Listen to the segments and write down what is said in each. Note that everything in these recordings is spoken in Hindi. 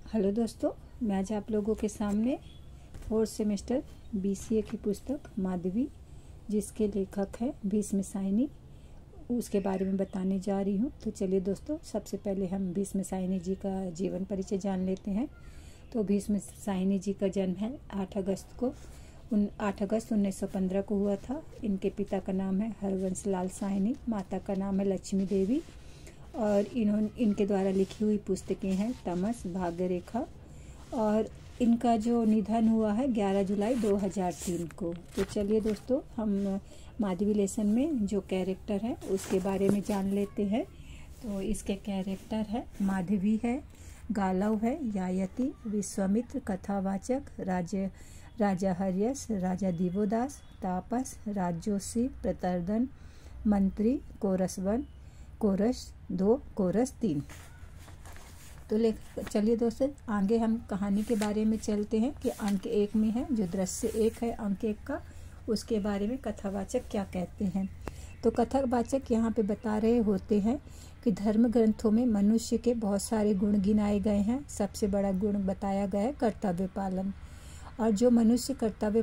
हेलो दोस्तों, मैं आज आप लोगों के सामने 4th सेमेस्टर BCA की पुस्तक माधवी, जिसके लेखक हैं भीष्म साइनी, उसके बारे में बताने जा रही हूँ। तो चलिए दोस्तों, सबसे पहले हम भीष्म साइनी जी का जीवन परिचय जान लेते हैं। तो भीष्म साइनी जी का जन्म है 8 अगस्त 1915 को हुआ था। इनके पिता का नाम है हरवंश लाल साइनी, माता का नाम है लक्ष्मी देवी, और इनके द्वारा लिखी हुई पुस्तकें हैं तमस, भाग्य रेखा, और इनका जो निधन हुआ है 11 जुलाई 2003 को। तो चलिए दोस्तों, हम माधवी लेसन में जो कैरेक्टर है उसके बारे में जान लेते हैं। तो इसके कैरेक्टर है माधवी है, गालव है, यायति, विश्वामित्र, कथावाचक, राजा हर्यस, राजा दिवोदास, तापस, राजजोशी, प्रतर्दन, मंत्री, कोरस 1, कोरस 2, कोरस 3। तो चलिए दोस्तों, आगे हम कहानी के बारे में चलते हैं कि अंक 1 में है, जो दृश्य 1 है अंक 1 का, उसके बारे में कथावाचक क्या कहते हैं। तो कथावाचक यहाँ पे बता रहे होते हैं कि धर्म ग्रंथों में मनुष्य के बहुत सारे गुण गिनाए गए हैं। सबसे बड़ा गुण बताया गया है कर्तव्य पालन, और जो मनुष्य कर्तव्य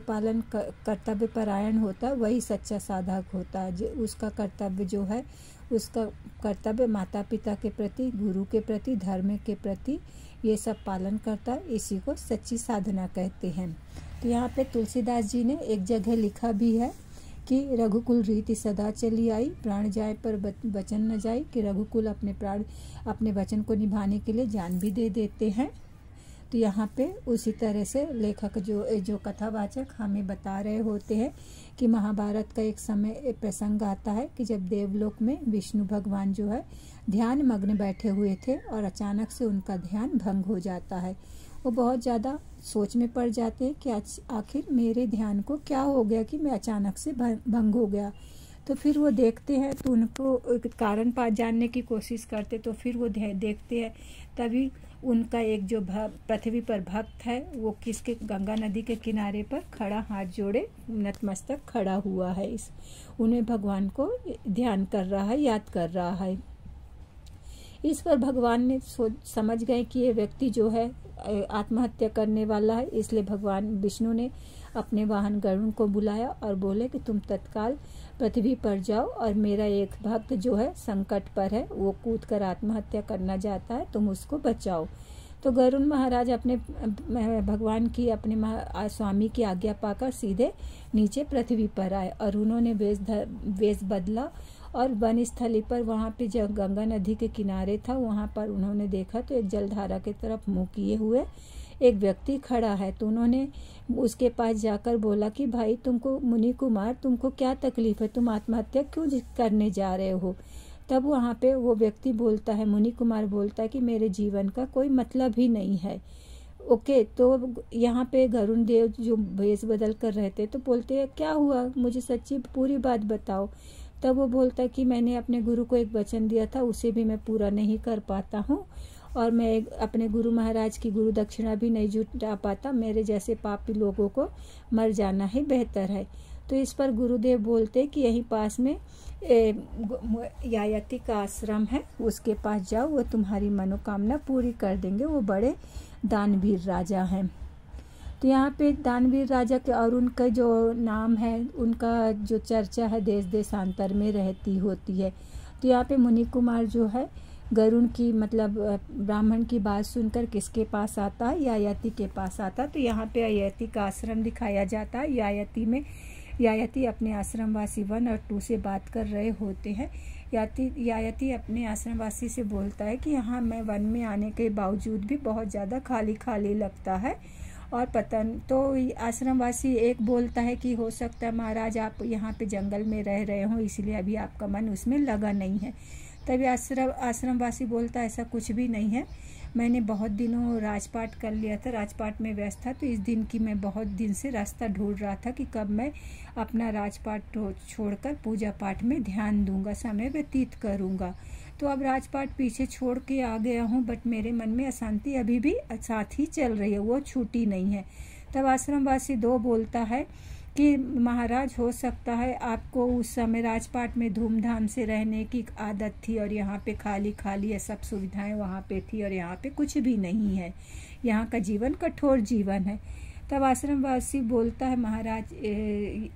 परायण होता है वही सच्चा साधक होता है। जो उसका कर्तव्य जो है, उसका कर्तव्य माता पिता के प्रति, गुरु के प्रति, धर्म के प्रति, ये सब पालन करता है। इसी को सच्ची साधना कहते हैं। तो यहाँ पे तुलसीदास जी ने एक जगह लिखा भी है कि रघुकुल रीति सदा चली आई, प्राण जाए पर वचन न जाए, कि रघुकुल अपने वचन को निभाने के लिए जान भी दे देते हैं। तो यहाँ पे उसी तरह से लेखक जो कथावाचक हमें बता रहे होते हैं कि महाभारत का एक समय प्रसंग आता है कि जब देवलोक में विष्णु भगवान जो है ध्यान मग्न बैठे हुए थे, और अचानक से उनका ध्यान भंग हो जाता है। वो बहुत ज़्यादा सोच में पड़ जाते हैं कि आखिर मेरे ध्यान को क्या हो गया कि मैं अचानक से भंग हो गया। तो फिर वो देखते हैं, तो उनको कारण जानने की कोशिश करते, तो फिर वो देखते हैं, तभी उनका एक जो पृथ्वी पर भक्त है वो किसके गंगा नदी के किनारे पर खड़ा, हाथ जोड़े नतमस्तक खड़ा हुआ है। उन्हें भगवान को ध्यान कर रहा है, याद कर रहा है। इस पर भगवान ने समझ गए कि ये व्यक्ति जो है आत्महत्या करने वाला है। इसलिए भगवान विष्णु ने अपने वाहन गरुड़ को बुलाया और बोले कि तुम तत्काल पृथ्वी पर जाओ, और मेरा एक भक्त जो है संकट पर है, वो कूदकर आत्महत्या करना चाहता है, तुम उसको बचाओ। तो गरुड़ महाराज अपने भगवान की, अपने स्वामी की आज्ञा पाकर सीधे नीचे पृथ्वी पर आए, और उन्होंने वेश बदला, और वन स्थली पर, वहाँ पे जब गंगा नदी के किनारे था, वहाँ पर उन्होंने देखा तो एक जलधारा की तरफ मुँह किए हुए एक व्यक्ति खड़ा है। तो उन्होंने उसके पास जाकर बोला कि भाई, तुमको मुनि कुमार, तुमको क्या तकलीफ है, तुम आत्महत्या क्यों करने जा रहे हो। तब वहाँ पे वो व्यक्ति बोलता है, मुनि कुमार बोलता है कि मेरे जीवन का कोई मतलब ही नहीं है। ओके, तो यहाँ पे गरुड़ देव जो भेष बदल कर रहते, तो बोलते हैं क्या हुआ, मुझे सच्ची पूरी बात बताओ। तब वो बोलता है कि मैंने अपने गुरु को एक वचन दिया था, उसे भी मैं पूरा नहीं कर पाता हूँ, और मैं अपने गुरु महाराज की गुरु दक्षिणा भी नहीं जुटा पाता। मेरे जैसे पापी लोगों को मर जाना ही बेहतर है। तो इस पर गुरुदेव बोलते कि यहीं पास में यायति का आश्रम है, उसके पास जाओ, वो तुम्हारी मनोकामना पूरी कर देंगे। वो बड़े दानवीर राजा हैं। तो यहाँ पे दानवीर राजा के, और उनका जो नाम है, उनका जो चर्चा है देश देशांतर में रहती होती है। तो यहाँ पे मुनि कुमार जो है गरुड़ की, मतलब ब्राह्मण की बात सुनकर किसके पास आता है, यायति के पास आता है। तो यहाँ पे यायति का आश्रम दिखाया जाता है। यायति अपने आश्रमवासी 1 और 2 से बात कर रहे होते हैं। यायति अपने आश्रमवासी से बोलता है कि यहाँ मैं वन में आने के बावजूद भी बहुत ज़्यादा खाली खाली लगता है, और तो आश्रमवासी एक बोलता है कि हो सकता है महाराज आप यहाँ पे जंगल में रह रहे हो, इसलिए अभी आपका मन उसमें लगा नहीं है। तभी आश्रमवासी बोलता है ऐसा कुछ भी नहीं है, मैंने बहुत दिनों राजपाट कर लिया था, राजपाट में व्यस्त था, तो इस दिन की मैं बहुत दिन से रास्ता ढूंढ रहा था कि कब मैं अपना राजपाट छोड़कर पूजा पाठ में ध्यान दूंगा, समय व्यतीत करूंगा। तो अब राजपाट पीछे छोड़ के आ गया हूँ, बट मेरे मन में अशांति अभी भी साथ ही चल रही है, वो छूटी नहीं है। तब आश्रमवासी 2 बोलता है कि महाराज हो सकता है आपको उस समय राजपाट में धूमधाम से रहने की आदत थी और यहाँ पे खाली खाली है, सब सुविधाएं वहाँ पे थी और यहाँ पे कुछ भी नहीं है, यहाँ का जीवन कठोर जीवन है। तब आश्रमवासी बोलता है महाराज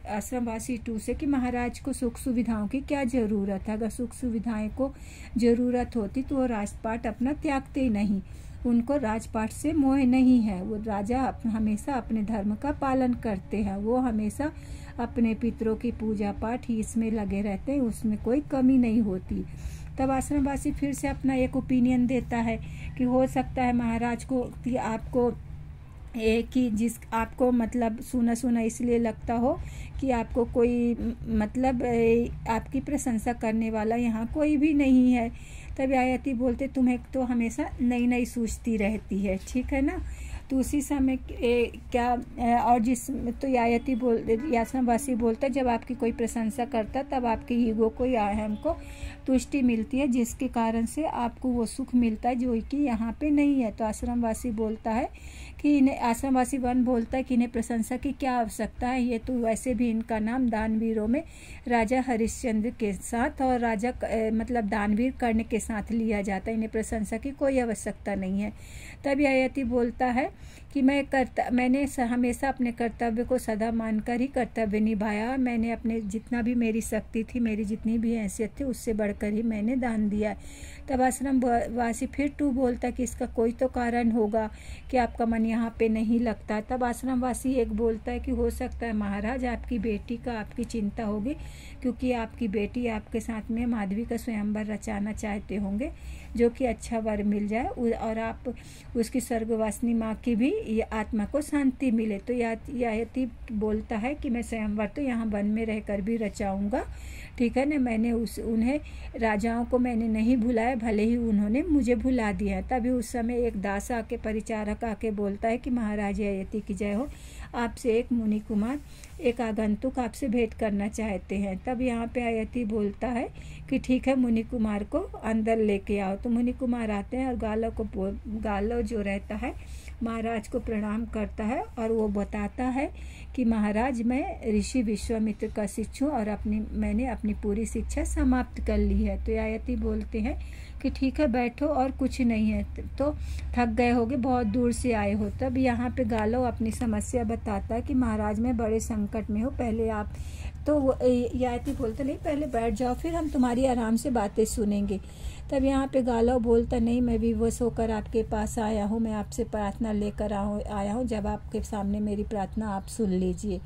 आश्रमवासी 2 से कि महाराज को सुख सुविधाओं की क्या ज़रूरत है, अगर सुख सुविधाएं को ज़रूरत होती तो वो राजपाट अपना त्यागते ही नहीं, उनको राजपाट से मोह नहीं है, वो राजा हमेशा अपने धर्म का पालन करते हैं, वो हमेशा अपने पितरों की पूजा पाठ ही इसमें लगे रहते हैं, उसमें कोई कमी नहीं होती। तब आश्रमवासी फिर से अपना एक ओपिनियन देता है कि हो सकता है महाराज को कि आपको कि जिस आपको मतलब सुना सुना इसलिए लगता हो कि आपको कोई मतलब आपकी प्रशंसा करने वाला यहाँ कोई भी नहीं है। तब आयती बोलते तुम्हें तो हमेशा नई नई सूझती रहती है, ठीक है ना। तो उसी समय क्या और जिस तो आयती आश्रमवासी बोलता जब आपकी कोई प्रशंसा करता तब आपके ईगो को या अहम को तुष्टि मिलती है, जिसके कारण से आपको वो सुख मिलता है जो कि यहाँ पे नहीं है। तो आश्रमवासी बोलता है कि इन्हें आश्रमवासी 1 बोलता है कि इन्हें प्रशंसा की क्या आवश्यकता है, ये तो वैसे भी इनका नाम दानवीरों में राजा हरिश्चंद्र के साथ और राजा मतलब दानवीर कर्ण के साथ लिया जाता है, इन्हें प्रशंसा की कोई आवश्यकता नहीं है। तब यति बोलता है कि मैंने हमेशा अपने कर्तव्य को सदा मानकर ही कर्तव्य निभाया, मैंने अपने जितना भी मेरी शक्ति थी, मेरी जितनी भी हैसियत थी उससे बढ़कर ही मैंने दान दिया। तब आश्रमवासी फिर 2 बोलता कि इसका कोई तो कारण होगा कि आपका मन यहाँ पे नहीं लगता। तब आश्रमवासी 1 बोलता है कि हो सकता है महाराज आपकी बेटी का आपकी चिंता होगी, क्योंकि आपकी बेटी आपके साथ में माधवी का स्वयंवर रचाना चाहते होंगे, जो कि अच्छा वर मिल जाए और आप उसकी स्वर्गवासिनी माँ की भी ये आत्मा को शांति मिले। तो यति बोलता है कि मैं स्वयंवर तो यहाँ वन में रहकर भी रचाऊंगा, ठीक है ना, मैंने उन्हें राजाओं को मैंने नहीं भुलाया, भले ही उन्होंने मुझे भुला दिया। तभी उस समय एक दास आके परिचारक आके बोलता है कि महाराज यति की जय हो, आपसे एक मुनि कुमार एक आगंतुक आपसे भेंट करना चाहते हैं। तब यहाँ पे आयति बोलता है कि ठीक है मुनि कुमार को अंदर लेके आओ। तो मुनि कुमार आते हैं और गालो जो रहता है महाराज को प्रणाम करता है और वो बताता है कि महाराज मैं ऋषि विश्वामित्र का शिष्य हूँ और मैंने अपनी पूरी शिक्षा समाप्त कर ली है। तो आयति बोलते हैं कि ठीक है बैठो और कुछ नहीं है, तो थक गए होगे, बहुत दूर से आए हो। तब यहाँ पे गालो अपनी समस्या बताता है कि महाराज मैं बड़े संकट में हूँ, पहले आप तो याति बोलते नहीं पहले बैठ जाओ, फिर हम तुम्हारी आराम से बातें सुनेंगे। तब यहाँ पे गालो बोलता नहीं मैं विवश होकर आपके पास आया हूँ, मैं आपसे प्रार्थना लेकर आया हूँ, जब आपके सामने मेरी प्रार्थना आप सुन लीजिए।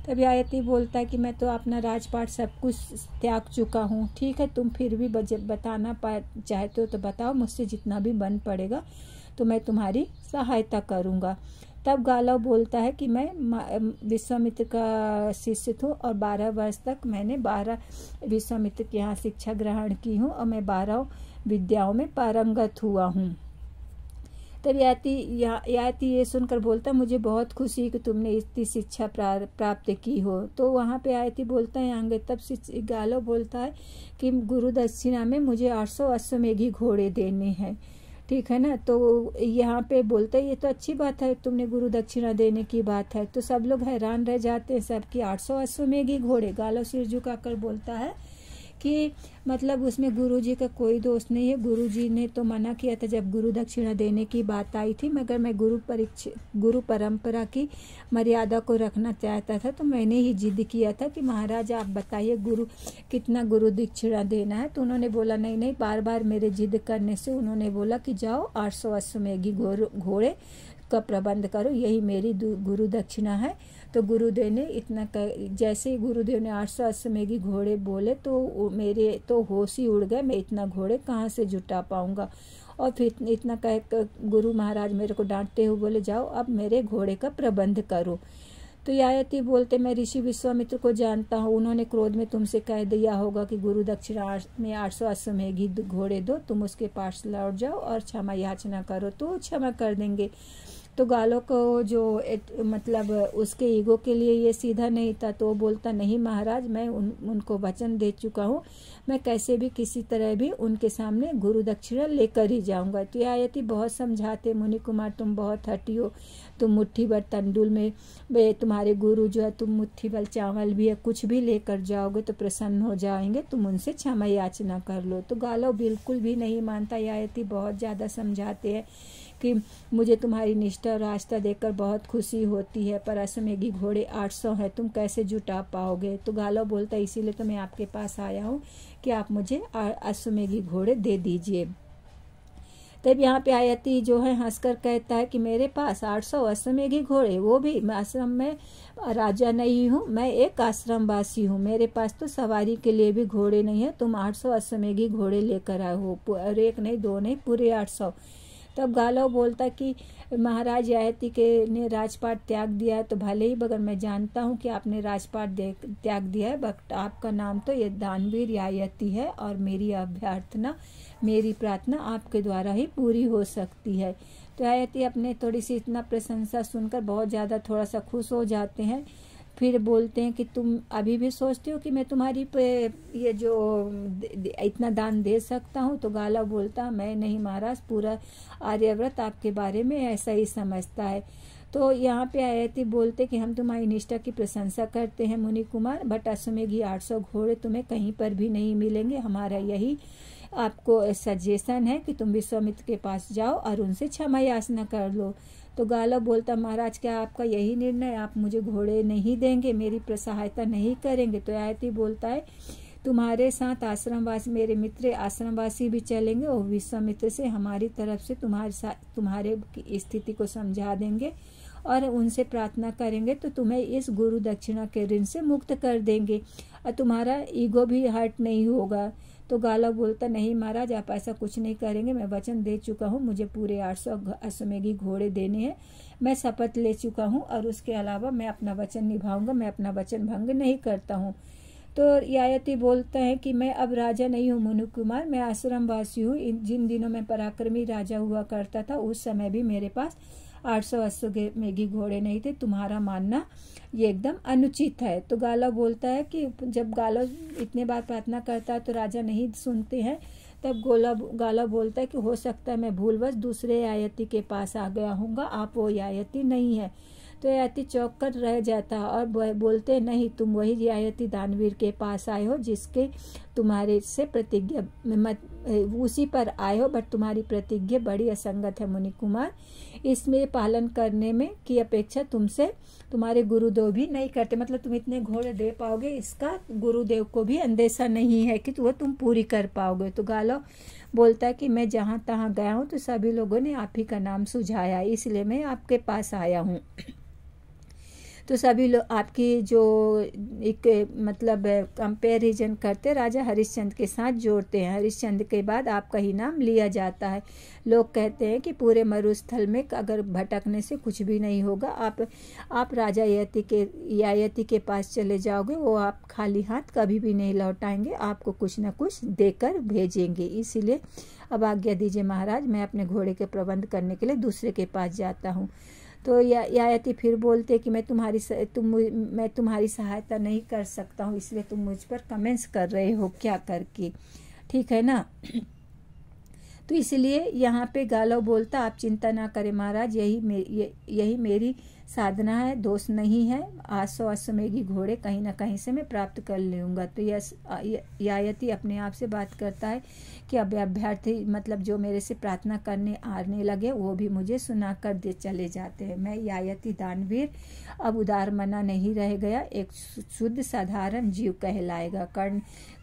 तब आयति बोलता है कि मैं तो अपना राजपाट सब कुछ त्याग चुका हूँ, ठीक है तुम फिर भी बताना चाहते हो तो बताओ, मुझसे जितना भी बन पड़ेगा तो मैं तुम्हारी सहायता करूँगा। तब गालव बोलता है कि मैं विश्वामित्र का शिष्य हूँ और 12 वर्ष तक मैंने 12 विश्वामित्र के यहाँ शिक्षा ग्रहण की हूँ और मैं 12 विद्याओं में पारंगत हुआ हूँ। तब याति ये सुनकर बोलता मुझे बहुत खुशी कि तुमने इतनी शिक्षा प्राप्त की हो। तो वहाँ पे आयति बोलता है आगे। तब गालो बोलता है कि गुरु दक्षिणा में मुझे 800 अश्वमेघी घोड़े देने हैं, ठीक है ना। तो यहाँ पे बोलता है ये तो अच्छी बात है, तुमने गुरु दक्षिणा देने की बात है। तो सब लोग हैरान रह जाते हैं, सबकी 800 अश्वमेघी घोड़े। गालो सिर झुकाकर बोलता है कि मतलब उसमें गुरुजी का कोई दोष नहीं है, गुरुजी ने तो मना किया था जब गुरु दक्षिणा देने की बात आई थी, मगर मैं गुरु परंपरा की मर्यादा को रखना चाहता था, तो मैंने ही जिद किया था कि महाराज आप बताइए कितना गुरु दक्षिणा देना है। तो उन्होंने बोला नहीं, बार बार मेरे जिद करने से उन्होंने बोला कि जाओ 800 अश्वमेघी घोड़े का प्रबंध करो, यही मेरी गुरु दक्षिणा है। तो गुरुदेव ने इतना जैसे ही गुरुदेव ने 800 अश्वमेघी घोड़े बोले तो मेरे तो होश ही उड़ गए, मैं इतना घोड़े कहाँ से जुटा पाऊंगा। और फिर इतना कह गुरु महाराज मेरे को डांटते हुए बोले जाओ अब मेरे घोड़े का प्रबंध करो। तो याति बोलते मैं ऋषि विश्वामित्र को जानता हूँ, उन्होंने क्रोध में तुमसे कह दिया होगा कि गुरु दक्षिणा में 800 अश्वमेघी घोड़े दो, तुम उसके पास लौट जाओ और क्षमा याचना करो तो क्षमा कर देंगे। तो गालो को जो मतलब उसके ईगो के लिए ये सीधा नहीं था, तो वो बोलता नहीं महाराज, मैं उनको वचन दे चुका हूँ, मैं कैसे भी किसी तरह भी उनके सामने गुरु दक्षिणा लेकर ही जाऊंगा। तो ययाति बहुत समझाते, मुनि कुमार तुम बहुत हठी हो, तुम मुट्ठी भर तंडुल में तुम्हारे गुरु जो है, तुम मुट्ठी भर चावल भी है, कुछ भी लेकर जाओगे तो प्रसन्न हो जाएंगे, तुम उनसे क्षमा याचना कर लो। तो गालो बिल्कुल भी नहीं मानता। ययाति बहुत ज़्यादा समझाते हैं कि मुझे तुम्हारी निष्ठा और आस्था देखकर बहुत खुशी होती है, पर अश्वमेघी घोड़े 800 हैं, तुम कैसे जुटा पाओगे। तो गालो बोलता इसीलिए तो मैं आपके पास आया हूँ कि आप मुझे अश्वमेघी घोड़े दे दीजिए। तब यहाँ पे ययाति जो है हंसकर कहता है कि मेरे पास 800 अश्वमेघी घोड़े, वो भी मैं आश्रम में राजा नहीं हूँ, मैं एक आश्रमवासी हूँ, मेरे पास तो सवारी के लिए भी घोड़े नहीं है, तुम 800 अश्वमेघी घोड़े लेकर आए हो, और एक नहीं दो नहीं पूरे 800। तब गालव बोलता कि महाराज ययाति के ने राजपाट त्याग दिया है, तो भले ही मगर मैं जानता हूँ कि आपने राजपाट त्याग दिया है, बट आपका नाम तो ये दानवीर ययाति है, और मेरी अभ्यर्थना, मेरी प्रार्थना आपके द्वारा ही पूरी हो सकती है। तो ययाति अपने थोड़ी सी इतना प्रशंसा सुनकर बहुत ज़्यादा थोड़ा सा खुश हो जाते हैं। फिर बोलते हैं कि तुम अभी भी सोचते हो कि मैं तुम्हारी ये जो इतना दान दे सकता हूँ। तो गाला बोलता मैं नहीं महाराज, पूरा आर्यव्रत आपके बारे में ऐसा ही समझता है। तो यहाँ पे ययाति बोलते कि हम तुम्हारी निष्ठा की प्रशंसा करते हैं मुनि कुमार, बट अश्वमेघी 800 घोड़े तुम्हें कहीं पर भी नहीं मिलेंगे। हमारा यही आपको सजेशन है कि तुम विश्वामित्र के पास जाओ और उनसे क्षमा याचना कर लो। तो गाला बोलता महाराज क्या आपका यही निर्णय, आप मुझे घोड़े नहीं देंगे, मेरी सहायता नहीं करेंगे। तो ययाति बोलता है तुम्हारे साथ आश्रमवासी, मेरे मित्र आश्रमवासी भी चलेंगे, और विश्वामित्र से हमारी तरफ से तुम्हारे स्थिति को समझा देंगे और उनसे प्रार्थना करेंगे, तो तुम्हें इस गुरु दक्षिणा के ऋण से मुक्त कर देंगे और तुम्हारा ईगो भी हर्ट नहीं होगा। तो गाला बोलता नहीं महाराज, आप ऐसा कुछ नहीं करेंगे, मैं वचन दे चुका हूँ, मुझे पूरे 800 अश्वमेघी घोड़े देने हैं, मैं शपथ ले चुका हूँ, और उसके अलावा मैं अपना वचन निभाऊंगा, मैं अपना वचन भंग नहीं करता हूँ। तो ययाति बोलता है कि मैं अब राजा नहीं हूँ मुनि कुमार, मैं आश्रमवासी हूँ। जिन दिनों में पराक्रमी राजा हुआ करता था उस समय भी मेरे पास 800 अश्वमेघी घोड़े नहीं थे, तुम्हारा मानना ये एकदम अनुचित है। तो गाला बोलता है कि जब गाला इतने बार प्रार्थना करता है तो राजा नहीं सुनते हैं, तब गाला बोलता है कि हो सकता है मैं भूलवश दूसरे ययाति के पास आ गया हूँगा, आप वो ययाति नहीं है। तो ययाति चौंक कर रह जाता है और बोलते नहीं, तुम वही ययाति दानवीर के पास आए हो जिसके तुम्हारे से प्रतिज्ञा उसी पर आए हो, बट तुम्हारी प्रतिज्ञा बड़ी असंगत है मुनि कुमार, इसमें पालन करने में की अपेक्षा तुमसे तुम्हारे गुरुदेव भी नहीं करते, मतलब तुम इतने घोड़े दे पाओगे इसका गुरुदेव को भी अंदेशा नहीं है कि वो तुम पूरी कर पाओगे। तो गालो बोलता है कि मैं जहाँ तहाँ गया हूँ तो सभी लोगों ने आप ही का नाम सुझाया, इसलिए मैं आपके पास आया हूँ। तो सभी लोग आपकी जो एक मतलब कंपैरिजन करते राजा हरिश्चंद्र के साथ जोड़ते हैं, हरिश्चंद्र के बाद आपका ही नाम लिया जाता है। लोग कहते हैं कि पूरे मरुस्थल में अगर भटकने से कुछ भी नहीं होगा, आप राजा ययाति के पास चले जाओगे, वो आप खाली हाथ कभी भी नहीं लौटाएंगे, आपको कुछ न कुछ देकर भेजेंगे। इसीलिए अब आज्ञा दीजिए महाराज, मैं अपने घोड़े के प्रबंध करने के लिए दूसरे के पास जाता हूँ। तो ययाति फिर बोलते कि मैं तुम्हारी सहायता नहीं कर सकता हूँ, इसलिए तुम मुझ पर कमेंट्स कर रहे हो क्या करके, ठीक है ना। तो इसलिए यहाँ पे गालव बोलता आप चिंता ना करें महाराज, यही मेरी साधना है, दोष नहीं है, 800 अश्वमेघी घोड़े कहीं ना कहीं से मैं प्राप्त कर लूँगा। तो ययाति अपने आप से बात करता है कि अब अभ्यर्थी मतलब जो मेरे से प्रार्थना करने आने लगे वो भी मुझे सुना कर दे चले जाते हैं। मैं ययाति दानवीर अब उदार मना नहीं रह गया, एक शुद्ध साधारण जीव कहलाएगा।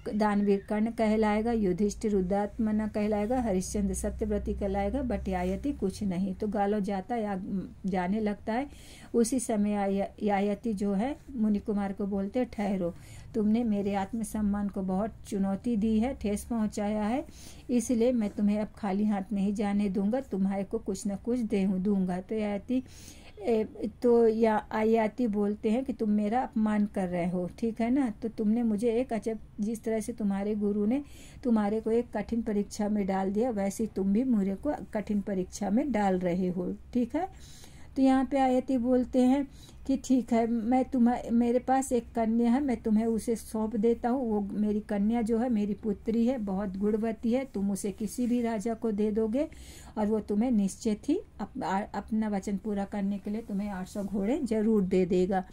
दानवीर कर्ण कहलाएगा, युधिष्ठिर उदात्मना कहलाएगा, हरिश्चंद्र सत्यव्रती कहलाएगा, बट ययाति कुछ नहीं। तो गालो जाने लगता है। उसी समय ययाति जो है मुनि कुमार को बोलते ठहरो, तुमने मेरे आत्मसम्मान को बहुत चुनौती दी है, ठेस पहुंचाया है, इसलिए मैं तुम्हें अब खाली हाथ नहीं जाने दूंगा, तुम्हारे को कुछ न कुछ दूंगा। तो ययाति बोलते हैं कि तुम मेरा अपमान कर रहे हो, ठीक है ना। तो तुमने मुझे एक जिस तरह से तुम्हारे गुरु ने तुम्हारे को एक कठिन परीक्षा में डाल दिया, वैसे तुम भी मुझे को कठिन परीक्षा में डाल रहे हो, ठीक है। तो यहाँ पे आयती बोलते हैं कि ठीक है, मैं मेरे पास एक कन्या है, मैं तुम्हें उसे सौंप देता हूँ। वो मेरी कन्या जो है मेरी पुत्री है, बहुत गुणवती है, तुम उसे किसी भी राजा को दे दोगे और वो तुम्हें निश्चित ही अपना वचन पूरा करने के लिए तुम्हें 800 घोड़े जरूर दे देगा।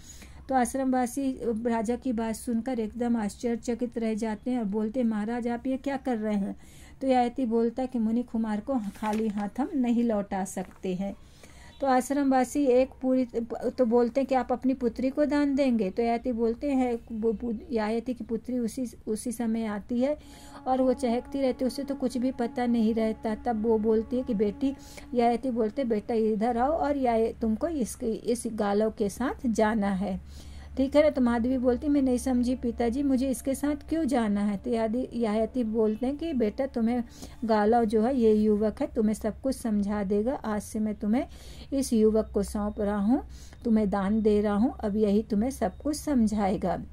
तो आश्रमवासी राजा की बात सुनकर एकदम आश्चर्यचकित रह जाते हैं और बोलते, महाराज आप ये क्या कर रहे हैं? तो ययाति बोलता है कि मुनि कुमार को खाली हाथ हम नहीं लौटा सकते हैं। तो आश्रमवासी एक पूरी तो बोलते हैं कि आप अपनी पुत्री को दान देंगे। तो ययाति बोलते हैं, ययाति की पुत्री उसी समय आती है और वो चहकती रहती है, उसे तो कुछ भी पता नहीं रहता। तब वो बोलती है कि बेटी, ययाति बोलते बेटा इधर आओ और तुमको इस गालव के साथ जाना है, ठीक है ना। तो माधवी बोलती मैं नहीं समझी पिताजी, मुझे इसके साथ क्यों जाना है? तो ययाति बोलते हैं कि बेटा तुम्हें गालव जो है ये युवक है, तुम्हें सब कुछ समझा देगा। आज से मैं तुम्हें इस युवक को सौंप रहा हूँ, तुम्हें दान दे रहा हूँ, अब यही तुम्हें सब कुछ समझाएगा।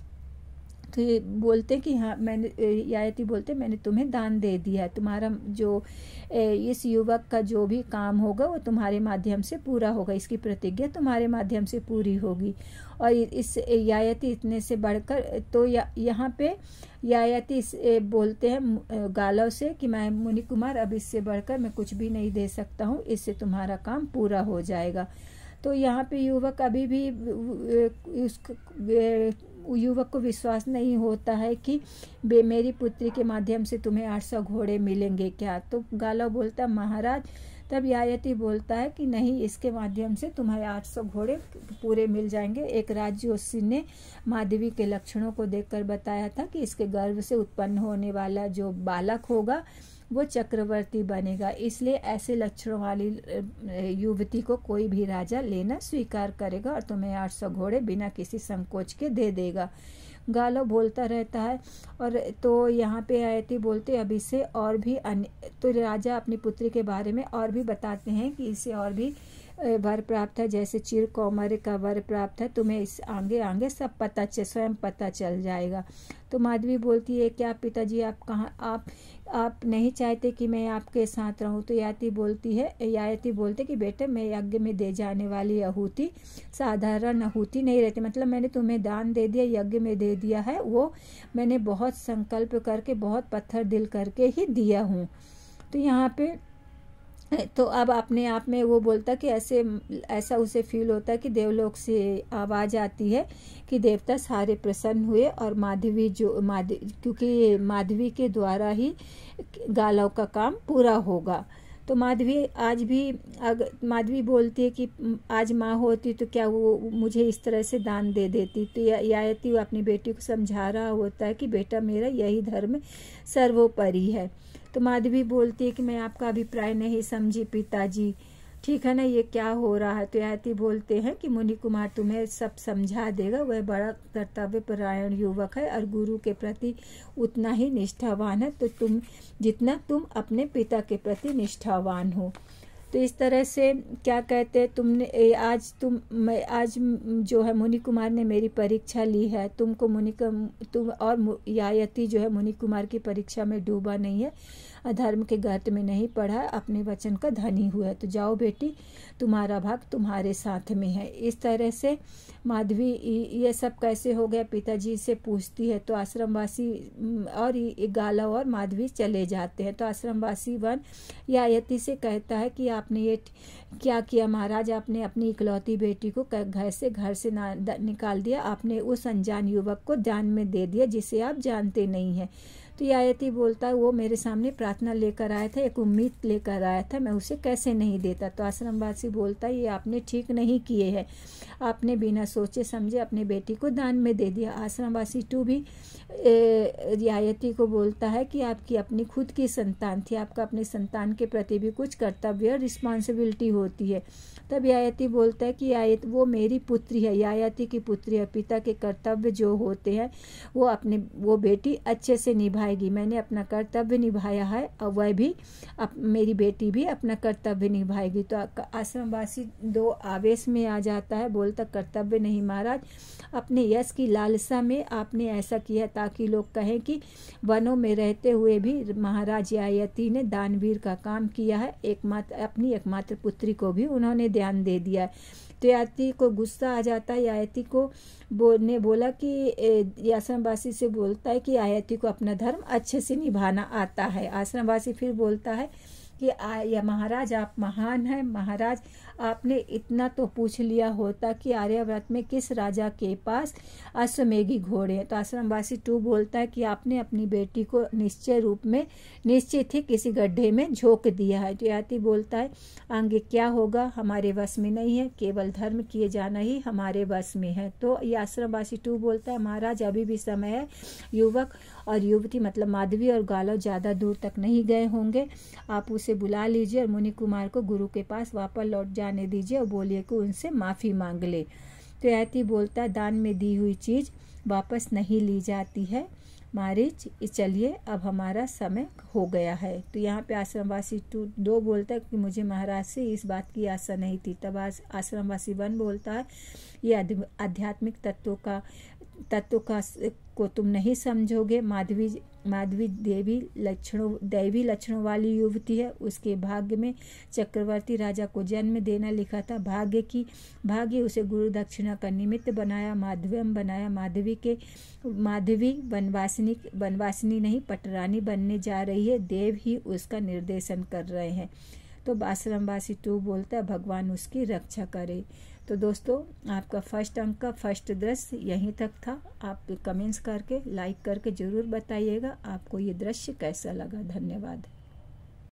तो ये बोलते कि हाँ ययाति बोलते मैंने तुम्हें दान दे दिया है, तुम्हारा जो इस युवक का जो भी काम होगा वो तुम्हारे माध्यम से पूरा होगा, इसकी प्रतिज्ञा तुम्हारे माध्यम से पूरी होगी। और इस ययाति इतने से बढ़कर तो यहाँ पे ययाति बोलते हैं गालव से कि मैं मुनि कुमार अब इससे बढ़कर मैं कुछ भी नहीं दे सकता हूँ, इससे तुम्हारा काम पूरा हो जाएगा। तो यहाँ पे युवक अभी भी युवक को विश्वास नहीं होता है कि मेरी पुत्री के माध्यम से तुम्हें 800 घोड़े मिलेंगे क्या? तो गालव बोलता महाराज, तब ययाति बोलता है कि नहीं, इसके माध्यम से तुम्हारे 800 घोड़े पूरे मिल जाएंगे। एक राजयोषी ने माधवी के लक्षणों को देखकर बताया था कि इसके गर्भ से उत्पन्न होने वाला जो बालक होगा वो चक्रवर्ती बनेगा, इसलिए ऐसे लक्षणों वाली युवती को कोई भी राजा लेना स्वीकार करेगा और तुम्हें 800 घोड़े बिना किसी संकोच के दे देगा। गालव बोलता रहता है। और तो यहाँ पे ययाति बोलते अभी से और भी तो राजा अपनी पुत्री के बारे में और भी बताते हैं कि इसे और भी वर प्राप्त है, जैसे चिर कौमार्य का वर प्राप्त है, तुम्हें इस आगे आगे सब स्वयं पता चल जाएगा। तो माधवी बोलती है क्या पिताजी आप कहाँ आप नहीं चाहते कि मैं आपके साथ रहूं? तो ययाति बोलते कि बेटे मैं यज्ञ में दे जाने वाली आहुति साधारण आहुति नहीं रहती, मतलब मैंने तुम्हें दान दे दिया, यज्ञ में दे दिया है, वो मैंने बहुत संकल्प करके बहुत पत्थर दिल करके ही दिया हूँ। तो यहाँ पे तो अब अपने आप में वो बोलता कि ऐसा उसे फील होता है कि देवलोक से आवाज़ आती है कि देवता सारे प्रसन्न हुए और क्योंकि माधवी के द्वारा ही गालव का काम पूरा होगा। तो माधवी बोलती है कि आज माँ होती तो क्या वो मुझे इस तरह से दान दे देती। तो ययाति अपनी बेटी को समझा रहा होता है कि बेटा मेरा यही धर्म सर्वोपरि है। तो माधवी बोलती है कि मैं आपका अभिप्राय नहीं समझी पिताजी, ठीक है ना, ये क्या हो रहा है? तो ययाति बोलते हैं कि मुनि कुमार तुम्हें सब समझा देगा, वह बड़ा कर्तव्य परायण युवक है और गुरु के प्रति उतना ही निष्ठावान है, तो जितना तुम अपने पिता के प्रति निष्ठावान हो। तो इस तरह से क्या कहते तुमने आज जो है मुनि कुमार ने मेरी परीक्षा ली है, तुम और ययाति जो है मुनि कुमार की परीक्षा में डूबा नहीं है, अधर्म के गर्त में नहीं पड़ा, अपने वचन का धनी हुआ है, तो जाओ बेटी तुम्हारा भाग तुम्हारे साथ में है। इस तरह से माधवी ये सब कैसे हो गया पिताजी से पूछती है। तो आश्रमवासी और गालव और माधवी चले जाते हैं। तो आश्रमवासी वन ययाति से कहता है कि आपने ये क्या किया महाराज, आपने अपनी इकलौती बेटी को घर से निकाल दिया, आपने उस अनजान युवक को दान में दे दिया जिसे आप जानते नहीं हैं। तो ययाति बोलता है वो मेरे सामने प्रार्थना लेकर आया था, एक उम्मीद लेकर आया था, मैं उसे कैसे नहीं देता। तो आश्रमवासी बोलता है ये आपने ठीक नहीं किए हैं, आपने बिना सोचे समझे अपने बेटी को दान में दे दिया। आश्रमवासी टू भी ययाति को बोलता है कि आपकी अपनी खुद की संतान थी, आपका अपने संतान के प्रति भी कुछ कर्तव्य और रिस्पॉन्सिबिलिटी होती है। तब ययाति बोलता है कि वो मेरी पुत्री है, ययाति की पुत्री है, पिता के कर्तव्य जो होते हैं वो बेटी अच्छे से निभा निभाएगी। मैंने अपना कर्तव्य निभाया है और वह भी मेरी बेटी भी अपना कर्तव्य निभाएगी। तो आश्रमवासी दो आवेश में आ जाता है, बोलता कर्तव्य नहीं महाराज, अपने यश की लालसा में आपने ऐसा किया ताकि लोग कहें कि वनों में रहते हुए भी महाराज ययाति ने दानवीर का काम किया है। अपनी एकमात्र पुत्री को भी उन्होंने ध्यान दे दिया। तो ययाति को गुस्सा आ जाता है। ययाति को ने बोला कि आश्रमवासी से बोलता है कि ययाति को अपना धर्म अच्छे से निभाना आता है। आश्रमवासी फिर बोलता है कि या महाराज आप महान हैं, महाराज आपने इतना तो पूछ लिया होता कि आर्यावर्त में किस राजा के पास अश्वमेघी घोड़े हैं। तो आश्रमवासी 2 बोलता है कि आपने अपनी बेटी को निश्चित ही किसी गड्ढे में झोंक दिया है। तो ययाति बोलता है आगे क्या होगा हमारे वश में नहीं है, केवल धर्म किए जाना ही हमारे वश में है। तो ये आश्रमवासी 2 बोलता है महाराज अभी भी समय है, युवक और युवती मतलब माधवी और गालव ज़्यादा दूर तक नहीं गए होंगे, आप उसे बुला लीजिए और मुनि कुमार को गुरु के पास वापस लौट जाने दीजिए और बोलिए कि उनसे माफ़ी मांग ले। तो ययाति बोलता है दान में दी हुई चीज़ वापस नहीं ली जाती है मारीच, चलिए अब हमारा समय हो गया है। तो यहाँ पे आश्रमवासी 2 बोलता है कि मुझे महाराज से इस बात की आशा नहीं थी। तब आश्रमवासी 1 बोलता है ये आध्यात्मिक तत्व को तुम नहीं समझोगे। माधवी दैवी लक्षणों वाली युवती है, उसके भाग्य में चक्रवर्ती राजा को जन्म देना लिखा था। भाग्य उसे गुरु दक्षिणा का निमित्त बनाया, माधव्यम बनाया। माधवी वनवासिनी नहीं पटरानी बनने जा रही है, देव ही उसका निर्देशन कर रहे हैं। तो आश्रमवासी 2 बोलता है भगवान उसकी रक्षा करे। तो दोस्तों आपका फर्स्ट अंक का फर्स्ट दृश्य यहीं तक था। आप कमेंट्स करके लाइक करके ज़रूर बताइएगा आपको ये दृश्य कैसा लगा। धन्यवाद।